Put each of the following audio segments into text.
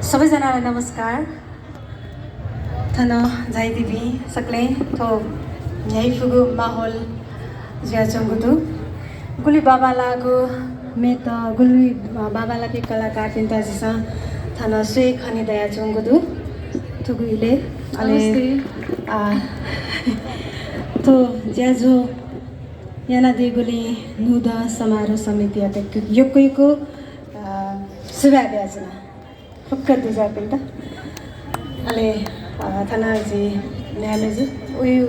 सबैजनालाई नमस्कार। थन जाइदिबी सक्ले थो यही फुगु माहौल ज्या चंगुदु गुली बाबा लागु में तो गुली बाबा लागे कलाकार चिंता जिसा थन सुई खनी दया चंगुदु थुगुले अले तो ज्या जो याना देगुली नुदा समारोह समिति अध्यक्ष योको सुबह ब्याजना फक्कर दुजा पिंटा अले थाना जी न्यायालय उयो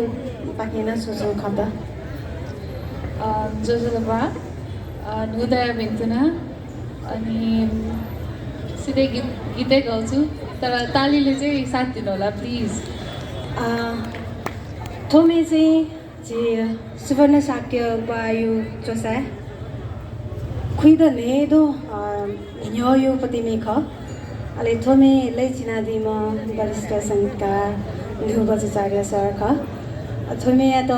पाकिना सोचो खदा जोजोबा नुदय भेट्दैन अनि सिधै गीतै गाउँछु तर तालीले चाहिँ साथ दिनु होला प्लिज। थोमे चाहिँ जे सुवर्ण शाक्य वायु चोसा खुइद नेदो यो प्रतिमे ख अले थोमे लै चिनादी म वरिष्ठ सङ्गीतकार ध्रुव बजाचार्य सर ख थोमे त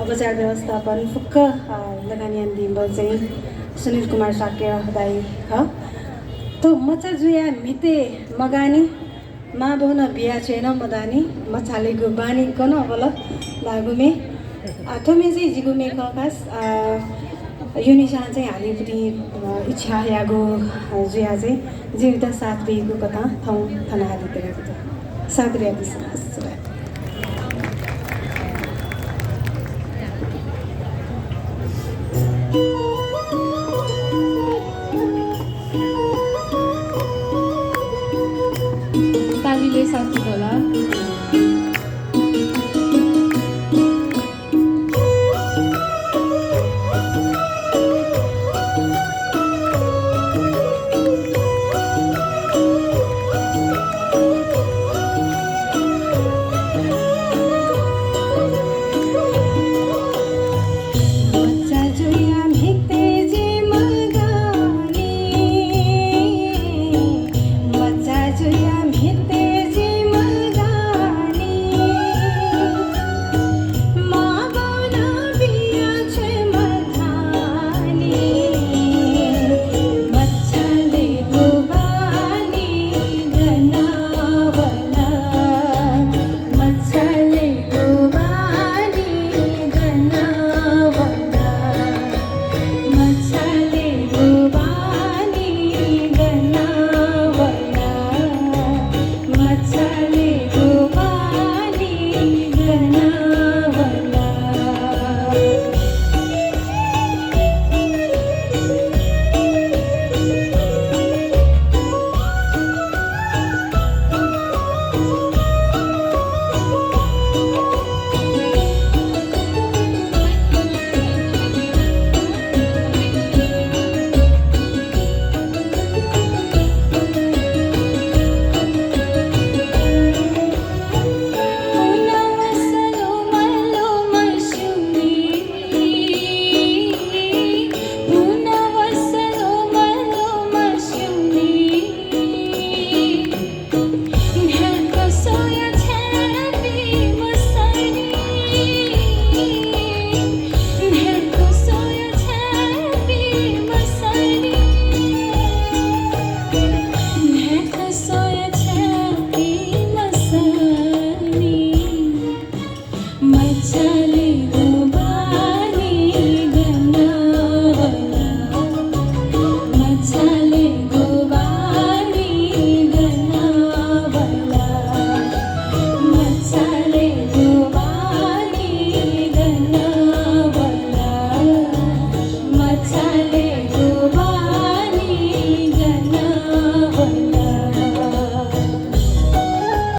बजार व्यवस्थापन फुक्क लगानी दिम चाहिँ सुनिल कुमार शाक्य दाई ख तो मचा जुया मिते मगानी मा बहुन बिहा छैन मदानी मछालेको बानी कन होला लागुमे थोमे चाहिँ जिगुमे खास युनिसा चाहिँ हालिपुटी इच्छा यागो जुया चाहिँ जीवित साथ दिएको कथा ठाउँ थाना हालिदिएको छ साथ रियादी तालीले साथ